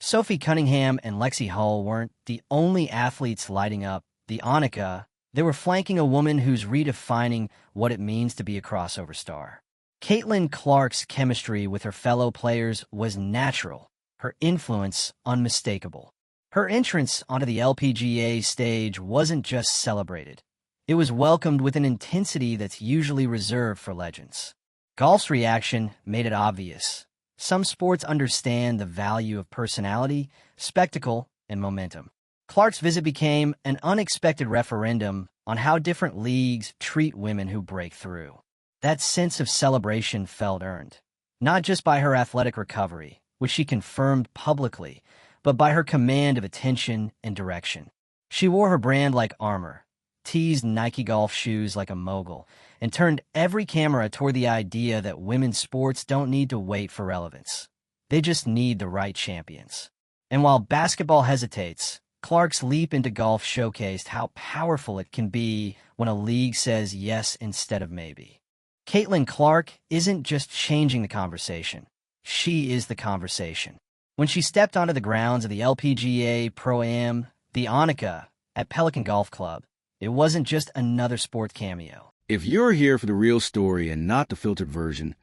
Sophie Cunningham and Lexi Hull weren't the only athletes lighting up the Annika. They were flanking a woman who's redefining what it means to be a crossover star. Caitlin Clark's chemistry with her fellow players was natural, her influence unmistakable. Her entrance onto the LPGA stage wasn't just celebrated. It was welcomed with an intensity that's usually reserved for legends. Golf's reaction made it obvious. Some sports understand the value of personality, spectacle, and momentum. Clark's visit became an unexpected referendum on how different leagues treat women who break through. That sense of celebration felt earned, not just by her athletic recovery, which she confirmed publicly, but by her command of attention and direction. She wore her brand like armor, teased Nike golf shoes like a mogul, and turned every camera toward the idea that women's sports don't need to wait for relevance. They just need the right champions. And while basketball hesitates, Clark's leap into golf showcased how powerful it can be when a league says yes instead of maybe. Caitlin Clark isn't just changing the conversation. She is the conversation. When she stepped onto the grounds of the LPGA Pro-Am, the Annika, at Pelican Golf Club, it wasn't just another sport cameo. If you're here for the real story and not the filtered version,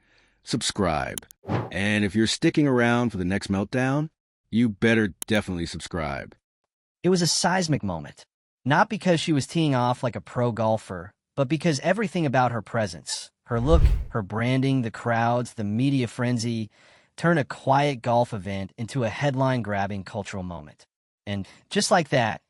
subscribe. And if you're sticking around for the next meltdown, you better definitely subscribe. It was a seismic moment, not because she was teeing off like a pro golfer, but because everything about her presence, her look, her branding, the crowds, the media frenzy, turned a quiet golf event into a headline-grabbing cultural moment. And just like that,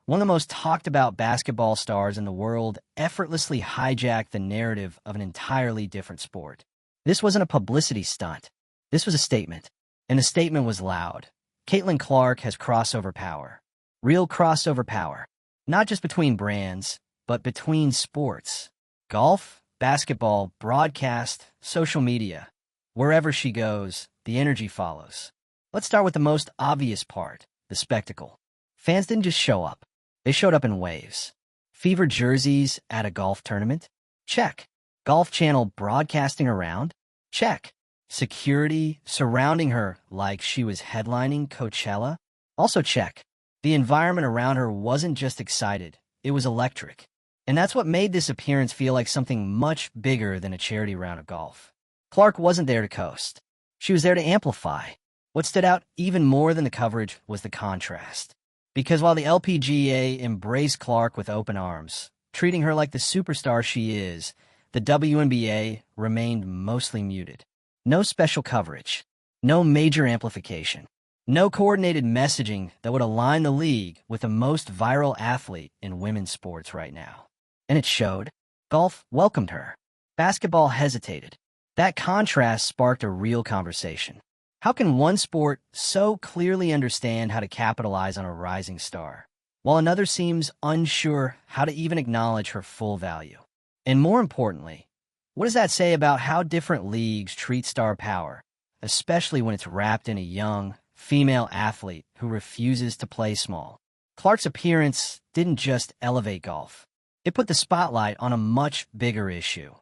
one of the most talked-about basketball stars in the world effortlessly hijacked the narrative of an entirely different sport. This wasn't a publicity stunt. This was a statement, and the statement was loud. Caitlin Clark has crossover power. Real crossover power. Not just between brands, but between sports. Golf, basketball, broadcast, social media. Wherever she goes, the energy follows. Let's start with the most obvious part, the spectacle. Fans didn't just show up. They showed up in waves. Fever jerseys at a golf tournament? Check. Golf Channel broadcasting around? Check. Security surrounding her like she was headlining Coachella? Also check. The environment around her wasn't just excited, it was electric. And that's what made this appearance feel like something much bigger than a charity round of golf. Clark wasn't there to coast. She was there to amplify. What stood out even more than the coverage was the contrast. Because while the LPGA embraced Clark with open arms, treating her like the superstar she is, the WNBA remained mostly muted. No special coverage. No major amplification. No coordinated messaging that would align the league with the most viral athlete in women's sports right now. And it showed. Golf welcomed her. Basketball hesitated. That contrast sparked a real conversation. How can one sport so clearly understand how to capitalize on a rising star, while another seems unsure how to even acknowledge her full value? And more importantly, what does that say about how different leagues treat star power, especially when it's wrapped in a young, female athlete who refuses to play small? Clark's appearance didn't just elevate golf. It put the spotlight on a much bigger issue.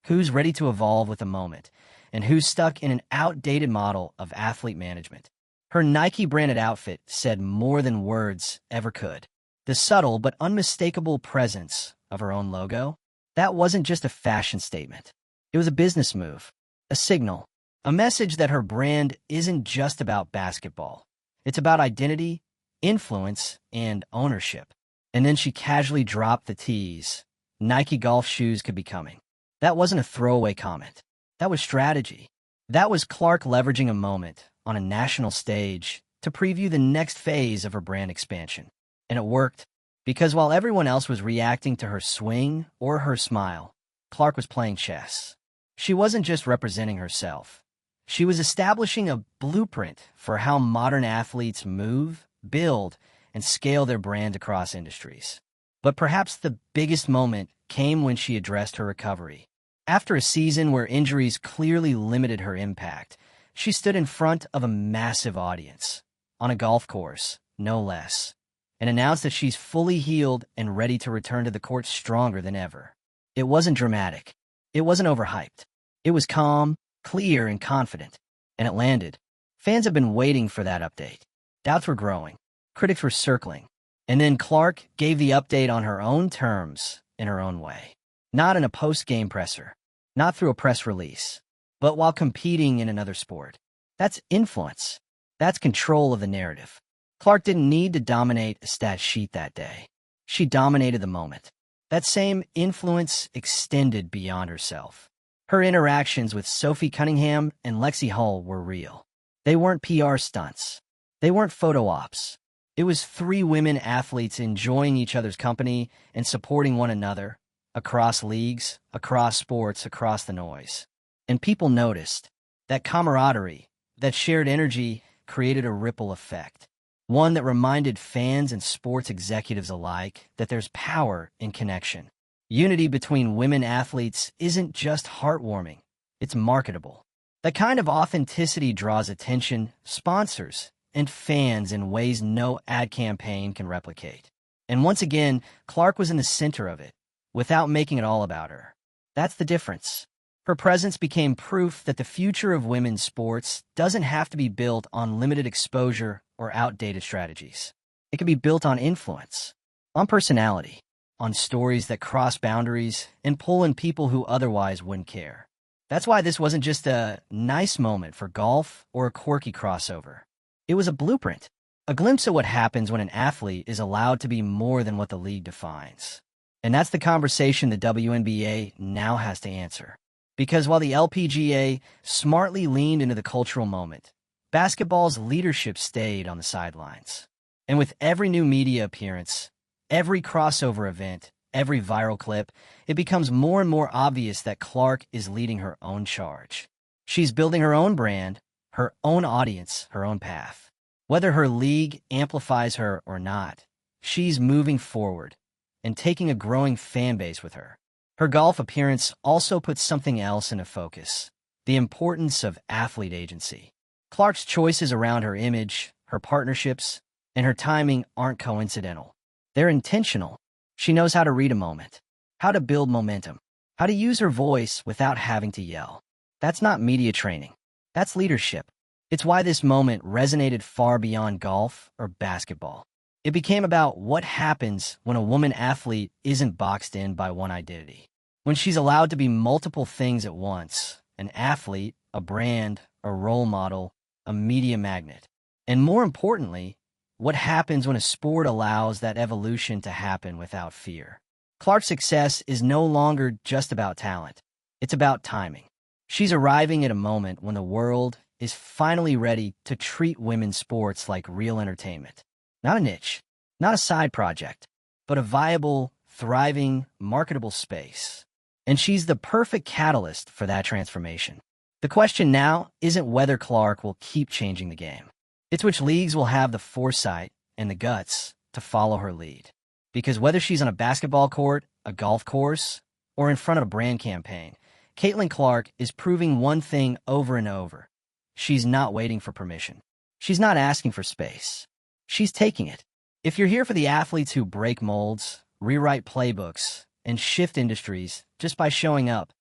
Who's ready to evolve with the moment, and who's stuck in an outdated model of athlete management? Her Nike-branded outfit said more than words ever could. The subtle but unmistakable presence of her own logo, that wasn't just a fashion statement. It was a business move, a signal, a message that her brand isn't just about basketball. It's about identity, influence, and ownership. And then she casually dropped the tease. Nike golf shoes could be coming. That wasn't a throwaway comment. That was strategy. That was Clark leveraging a moment on a national stage to preview the next phase of her brand expansion. And it worked, because while everyone else was reacting to her swing or her smile, Clark was playing chess. She wasn't just representing herself. She was establishing a blueprint for how modern athletes move, build, and scale their brand across industries. But perhaps the biggest moment came when she addressed her recovery. After a season where injuries clearly limited her impact, she stood in front of a massive audience, on a golf course, no less, and announced that she's fully healed and ready to return to the court stronger than ever. It wasn't dramatic. It wasn't overhyped. It was calm, clear, and confident. And it landed. Fans have been waiting for that update. Doubts were growing. Critics were circling. And then Clark gave the update on her own terms, in her own way. Not in a post-game presser, not through a press release, but while competing in another sport. That's influence. That's control of the narrative. Clark didn't need to dominate a stat sheet that day. She dominated the moment. That same influence extended beyond herself. Her interactions with Sophie Cunningham and Lexi Hull were real. They weren't PR stunts. They weren't photo ops. It was three women athletes enjoying each other's company and supporting one another across leagues, across sports, across the noise. And people noticed. That camaraderie, that shared energy created a ripple effect. One that reminded fans and sports executives alike that there's power in connection. Unity between women athletes isn't just heartwarming, it's marketable. That kind of authenticity draws attention, sponsors, and fans in ways no ad campaign can replicate. And once again, Clark was in the center of it, without making it all about her. That's the difference. Her presence became proof that the future of women's sports doesn't have to be built on limited exposure or outdated strategies. It can be built on influence, on personality, on stories that cross boundaries and pull in people who otherwise wouldn't care. That's why this wasn't just a nice moment for golf or a quirky crossover. It was a blueprint, a glimpse of what happens when an athlete is allowed to be more than what the league defines. And that's the conversation the WNBA now has to answer. Because while the LPGA smartly leaned into the cultural moment, basketball's leadership stayed on the sidelines. And with every new media appearance, every crossover event, every viral clip, it becomes more and more obvious that Clark is leading her own charge. She's building her own brand, her own audience, her own path. Whether her league amplifies her or not, she's moving forward and taking a growing fan base with her. Her golf appearance also puts something else into focus: the importance of athlete agency. Clark's choices around her image, her partnerships, and her timing aren't coincidental. They're intentional. She knows how to read a moment, how to build momentum, how to use her voice without having to yell. That's not media training. That's leadership. It's why this moment resonated far beyond golf or basketball. It became about what happens when a woman athlete isn't boxed in by one identity. When she's allowed to be multiple things at once: an athlete, a brand, a role model, a media magnet. And more importantly, what happens when a sport allows that evolution to happen without fear. Clark's success is no longer just about talent. It's about timing. She's arriving at a moment when the world is finally ready to treat women's sports like real entertainment. Not a niche, not a side project, but a viable, thriving, marketable space. And she's the perfect catalyst for that transformation. The question now isn't whether Clark will keep changing the game. It's which leagues will have the foresight and the guts to follow her lead. Because whether she's on a basketball court, a golf course, or in front of a brand campaign, Caitlin Clark is proving one thing over and over. She's not waiting for permission. She's not asking for space. She's taking it. If you're here for the athletes who break molds, rewrite playbooks, and shift industries just by showing up,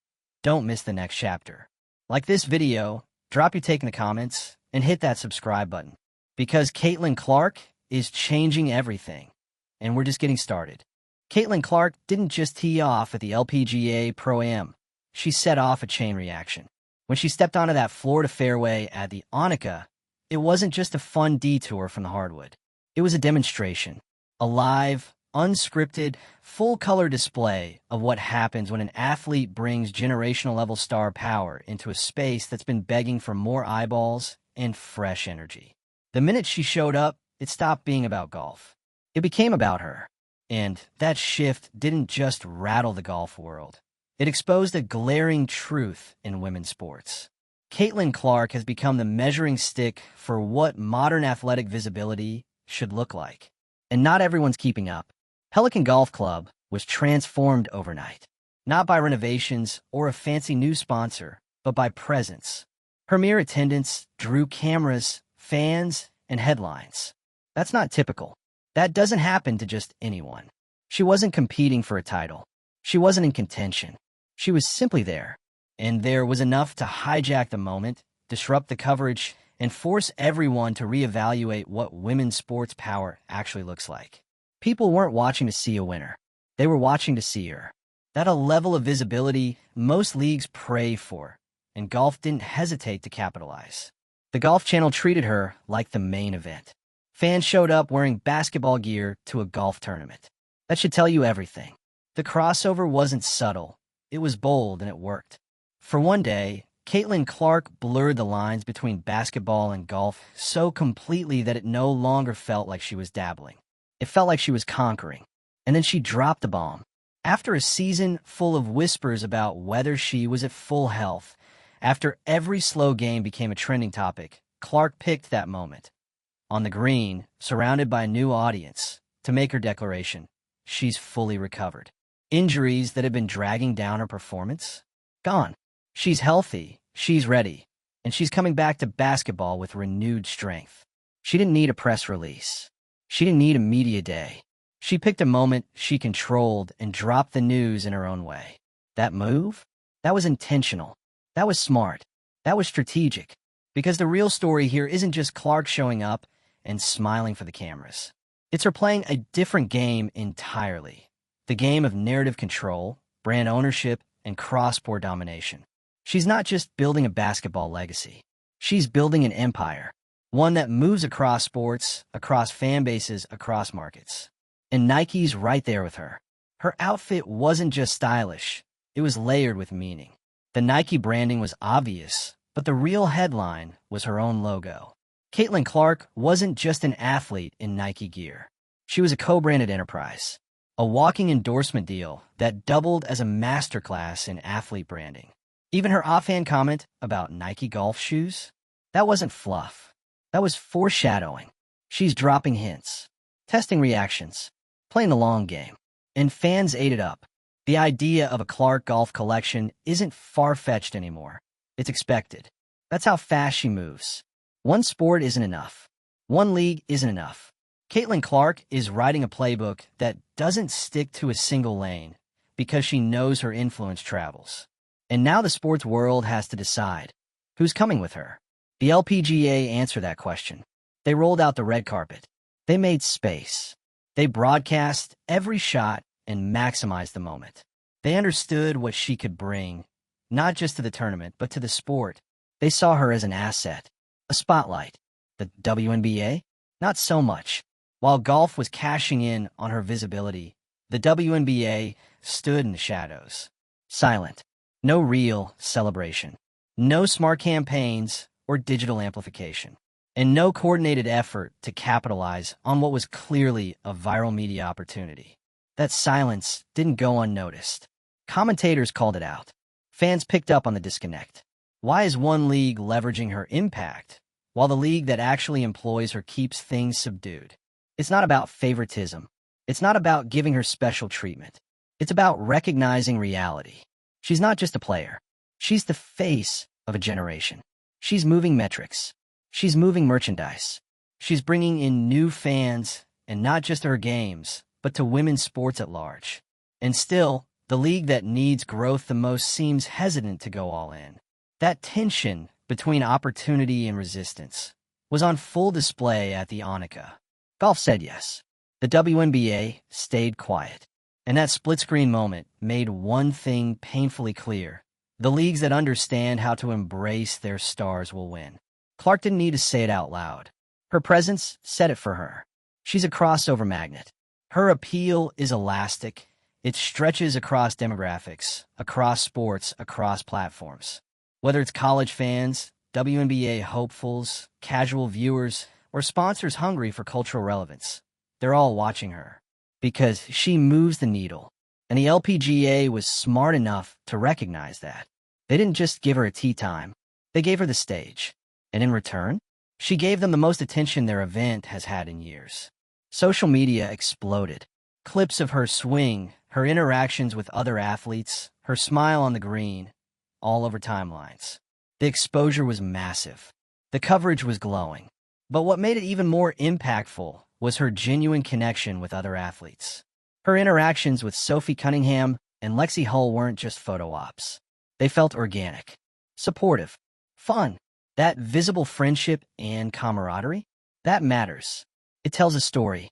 don't miss the next chapter. Like this video, drop your take in the comments and hit that subscribe button. Because Caitlin Clark is changing everything, and we're just getting started. Caitlin Clark didn't just tee off at the LPGA Pro-Am. She set off a chain reaction. When she stepped onto that Florida fairway at the Annika, it wasn't just a fun detour from the hardwood. It was a demonstration, a live, unscripted, full-color display of what happens when an athlete brings generational-level star power into a space that's been begging for more eyeballs and fresh energy. The minute she showed up, it stopped being about golf. It became about her. And that shift didn't just rattle the golf world. It exposed a glaring truth in women's sports. Caitlin Clark has become the measuring stick for what modern athletic visibility should look like. And not everyone's keeping up. Pelican Golf Club was transformed overnight, not by renovations or a fancy new sponsor, but by presence. Her mere attendance drew cameras, fans, and headlines. That's not typical. That doesn't happen to just anyone. She wasn't competing for a title. She wasn't in contention. She was simply there. And there was enough to hijack the moment, disrupt the coverage, and force everyone to reevaluate what women's sports power actually looks like. People weren't watching to see a winner. They were watching to see her. That a level of visibility most leagues pray for, and golf didn't hesitate to capitalize. The Golf Channel treated her like the main event. Fans showed up wearing basketball gear to a golf tournament. That should tell you everything. The crossover wasn't subtle. It was bold, and it worked. For one day, Caitlin Clark blurred the lines between basketball and golf so completely that it no longer felt like she was dabbling. It felt like she was conquering. And then she dropped the bomb. After a season full of whispers about whether she was at full health, after every slow game became a trending topic, Clark picked that moment. On the green, surrounded by a new audience, to make her declaration. She's fully recovered. Injuries that had been dragging down her performance? Gone. She's healthy, she's ready, and she's coming back to basketball with renewed strength. She didn't need a press release. She didn't need a media day. She picked a moment she controlled and dropped the news in her own way. That move? That was intentional. That was smart. That was strategic. Because the real story here isn't just Clark showing up and smiling for the cameras. It's her playing a different game entirely. The game of narrative control, brand ownership, and cross-sport domination. She's not just building a basketball legacy. She's building an empire. One that moves across sports, across fan bases, across markets. And Nike's right there with her. Her outfit wasn't just stylish. It was layered with meaning. The Nike branding was obvious, but the real headline was her own logo. Caitlin Clark wasn't just an athlete in Nike gear. She was a co-branded enterprise, a walking endorsement deal that doubled as a masterclass in athlete branding. Even her offhand comment about Nike golf shoes, that wasn't fluff. That was foreshadowing. She's dropping hints, testing reactions, playing the long game. And fans ate it up. The idea of a Clark golf collection isn't far-fetched anymore. It's expected. That's how fast she moves. One sport isn't enough. One league isn't enough. Caitlin Clark is writing a playbook that doesn't stick to a single lane because she knows her influence travels. And now the sports world has to decide who's coming with her. The LPGA answered that question. They rolled out the red carpet. They made space. They broadcast every shot and maximized the moment. They understood what she could bring, not just to the tournament, but to the sport. They saw her as an asset, a spotlight. The WNBA? Not so much. While golf was cashing in on her visibility, the WNBA stood in the shadows. Silent. No real celebration. No smart campaigns or digital amplification. And no coordinated effort to capitalize on what was clearly a viral media opportunity. That silence didn't go unnoticed. Commentators called it out. Fans picked up on the disconnect. Why is one league leveraging her impact, while the league that actually employs her keeps things subdued? It's not about favoritism. It's not about giving her special treatment. It's about recognizing reality. She's not just a player. She's the face of a generation. She's moving metrics. She's moving merchandise. She's bringing in new fans, and not just to her games, but to women's sports at large. And still, the league that needs growth the most seems hesitant to go all in. That tension between opportunity and resistance was on full display at the Annika. Golf said yes. The WNBA stayed quiet. And that split-screen moment made one thing painfully clear. The leagues that understand how to embrace their stars will win. Clark didn't need to say it out loud. Her presence said it for her. She's a crossover magnet. Her appeal is elastic. It stretches across demographics, across sports, across platforms. Whether it's college fans, WNBA hopefuls, casual viewers, or sponsors hungry for cultural relevance, they're all watching her. Because she moves the needle. And the LPGA was smart enough to recognize that. They didn't just give her a tee time. They gave her the stage. And in return, she gave them the most attention their event has had in years. Social media exploded. Clips of her swing, her interactions with other athletes, her smile on the green, all over timelines. The exposure was massive. The coverage was glowing. But what made it even more impactful was her genuine connection with other athletes. Her interactions with Sophie Cunningham and Lexi Hull weren't just photo ops. They felt organic, supportive, fun. That visible friendship and camaraderie? That matters. It tells a story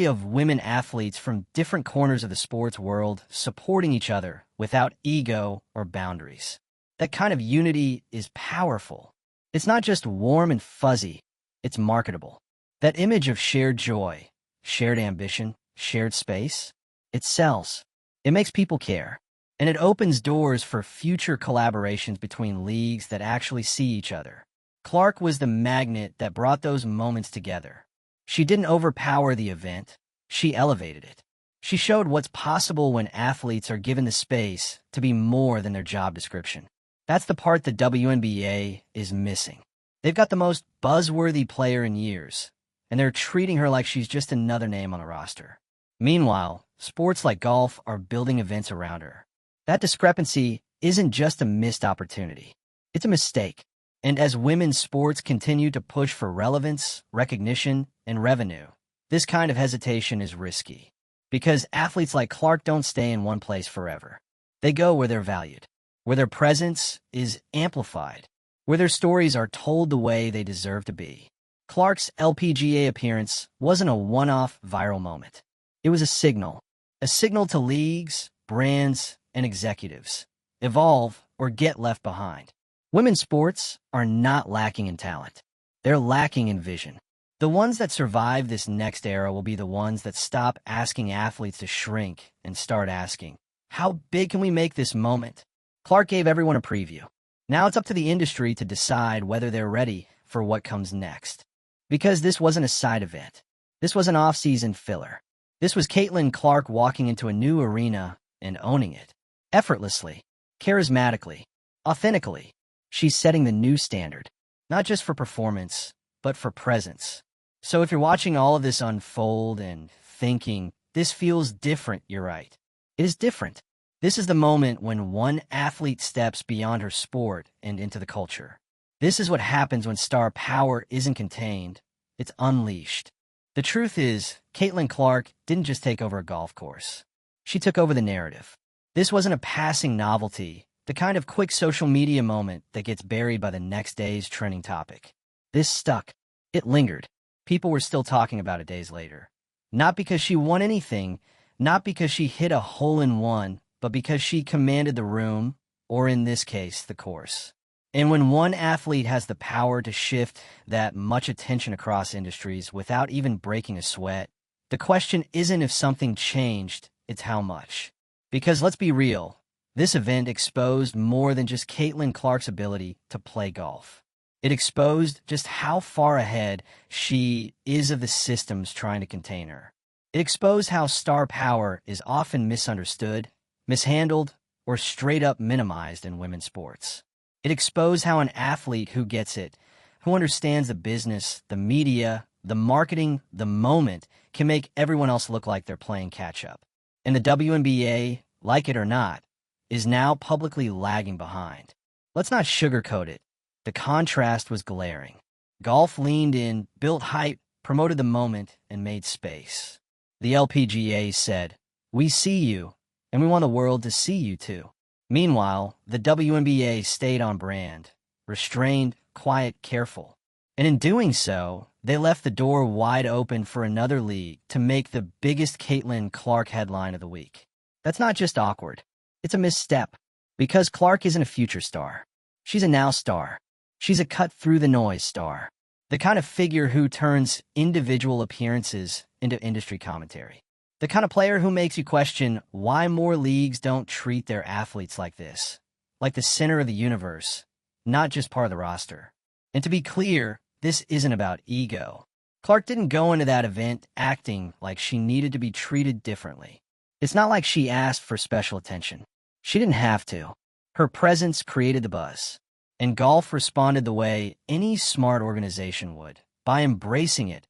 of women athletes from different corners of the sports world supporting each other without ego or boundaries. That kind of unity is powerful. It's not just warm and fuzzy, it's marketable. That image of shared joy, shared ambition, shared space, it sells. It makes people care. And it opens doors for future collaborations between leagues that actually see each other. Clark was the magnet that brought those moments together. She didn't overpower the event, she elevated it. She showed what's possible when athletes are given the space to be more than their job description. That's the part the WNBA is missing. They've got the most buzzworthy player in years, and they're treating her like she's just another name on the roster. Meanwhile, sports like golf are building events around her. That discrepancy isn't just a missed opportunity. It's a mistake. And as women's sports continue to push for relevance, recognition, and revenue, this kind of hesitation is risky. Because athletes like Clark don't stay in one place forever. They go where they're valued, where their presence is amplified, where their stories are told the way they deserve to be. Clark's LPGA appearance wasn't a one-off viral moment. It was a signal to leagues, brands, and executives. Evolve or get left behind. Women's sports are not lacking in talent. They're lacking in vision. The ones that survive this next era will be the ones that stop asking athletes to shrink and start asking, how big can we make this moment? Clark gave everyone a preview. Now it's up to the industry to decide whether they're ready for what comes next. Because this wasn't a side event. This was an off-season filler. This was Caitlin Clark walking into a new arena and owning it. Effortlessly, charismatically, authentically. She's setting the new standard, not just for performance, but for presence. So if you're watching all of this unfold and thinking, this feels different, you're right. It is different. This is the moment when one athlete steps beyond her sport and into the culture. This is what happens when star power isn't contained, it's unleashed. The truth is, Caitlin Clark didn't just take over a golf course. She took over the narrative. This wasn't a passing novelty, the kind of quick social media moment that gets buried by the next day's trending topic. This stuck. It lingered. People were still talking about it days later. Not because she won anything, not because she hit a hole-in-one, but because she commanded the room, or in this case, the course. And when one athlete has the power to shift that much attention across industries without even breaking a sweat, the question isn't if something changed, it's how much. Because let's be real, this event exposed more than just Caitlin Clark's ability to play golf. It exposed just how far ahead she is of the systems trying to contain her. It exposed how star power is often misunderstood, mishandled, or straight up minimized in women's sports. It exposed how an athlete who gets it, who understands the business, the media, the marketing, the moment, can make everyone else look like they're playing catch-up. And the WNBA, like it or not, is now publicly lagging behind. Let's not sugarcoat it. The contrast was glaring. Golf leaned in, built hype, promoted the moment, and made space. The LPGA said, "We see you, and we want the world to see you too." Meanwhile, the WNBA stayed on brand, restrained, quiet, careful. And in doing so, they left the door wide open for another league to make the biggest Caitlin Clark headline of the week. That's not just awkward. It's a misstep. Because Clark isn't a future star. She's a now star. She's a cut-through-the-noise star. The kind of figure who turns individual appearances into industry commentary. The kind of player who makes you question why more leagues don't treat their athletes like this. Like the center of the universe, not just part of the roster. And to be clear, this isn't about ego. Clark didn't go into that event acting like she needed to be treated differently. It's not like she asked for special attention. She didn't have to. Her presence created the buzz. And golf responded the way any smart organization would, by embracing it,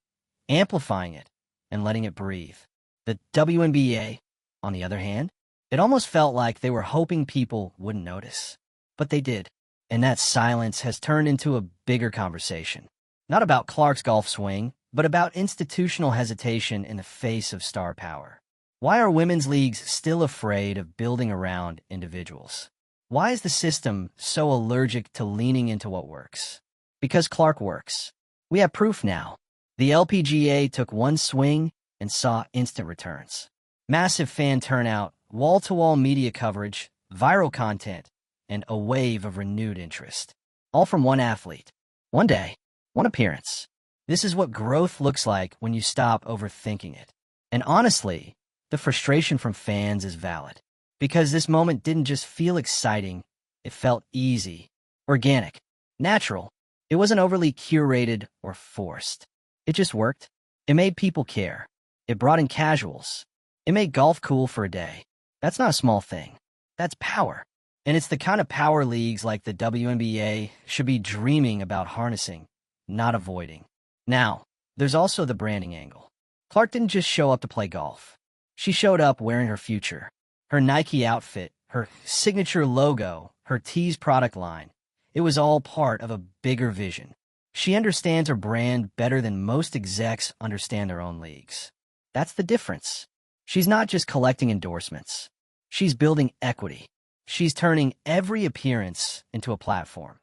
amplifying it, and letting it breathe. The WNBA, on the other hand, it almost felt like they were hoping people wouldn't notice. But they did. And that silence has turned into a bigger conversation. Not about Clark's golf swing, but about institutional hesitation in the face of star power. Why are women's leagues still afraid of building around individuals? Why is the system so allergic to leaning into what works? Because Clark works. We have proof now. The LPGA took one swing and saw instant returns. Massive fan turnout, wall-to-wall media coverage, viral content, and a wave of renewed interest. All from one athlete. One day, one appearance. This is what growth looks like when you stop overthinking it. And honestly, the frustration from fans is valid. Because this moment didn't just feel exciting, it felt easy, organic, natural. It wasn't overly curated or forced. It just worked. It made people care. It brought in casuals. It made golf cool for a day. That's not a small thing. That's power. And it's the kind of power leagues like the WNBA should be dreaming about harnessing, not avoiding. Now, there's also the branding angle. Clark didn't just show up to play golf. She showed up wearing her future. Her Nike outfit, her signature logo, her Tees product line. It was all part of a bigger vision. She understands her brand better than most execs understand their own leagues. That's the difference. She's not just collecting endorsements. She's building equity. She's turning every appearance into a platform.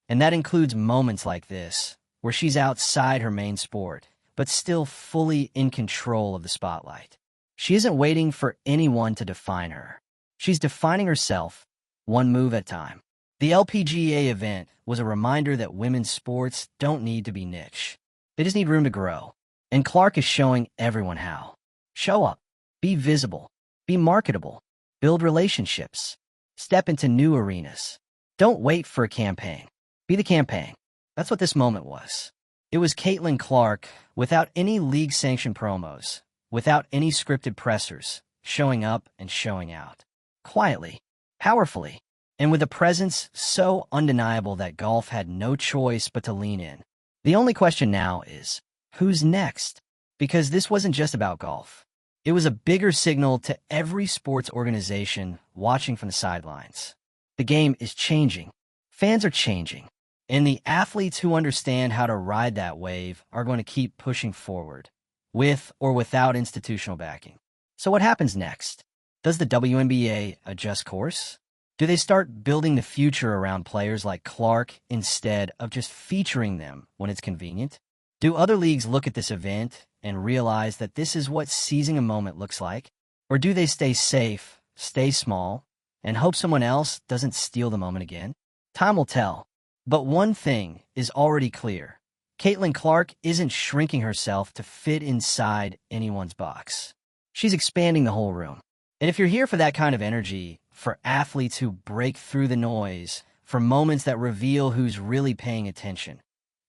And that includes moments like this, where she's outside her main sport, but still fully in control of the spotlight. She isn't waiting for anyone to define her. She's defining herself, one move at a time. The LPGA event was a reminder that women's sports don't need to be niche. They just need room to grow. And Clark is showing everyone how. Show up. Be visible. Be marketable. Build relationships. Step into new arenas. Don't wait for a campaign. Be the campaign. That's what this moment was. It was Caitlin Clark, without any league-sanctioned promos, without any scripted pressers, showing up and showing out. Quietly. Powerfully. And with a presence so undeniable that golf had no choice but to lean in. The only question now is, who's next? Because this wasn't just about golf. It was a bigger signal to every sports organization watching from the sidelines. The game is changing. Fans are changing. And the athletes who understand how to ride that wave are going to keep pushing forward, with or without institutional backing. So what happens next? Does the WNBA adjust course? Do they start building the future around players like Clark instead of just featuring them when it's convenient? Do other leagues look at this event and realize that this is what seizing a moment looks like? Or do they stay safe, stay small, and hope someone else doesn't steal the moment again? Time will tell. But one thing is already clear. Caitlin Clark isn't shrinking herself to fit inside anyone's box. She's expanding the whole room. And if you're here for that kind of energy, for athletes who break through the noise, for moments that reveal who's really paying attention,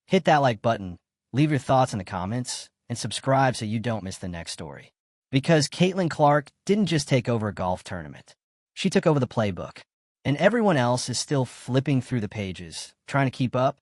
hit that like button, leave your thoughts in the comments, and subscribe so you don't miss the next story. Because Caitlin Clark didn't just take over a golf tournament. She took over the playbook. And everyone else is still flipping through the pages, trying to keep up,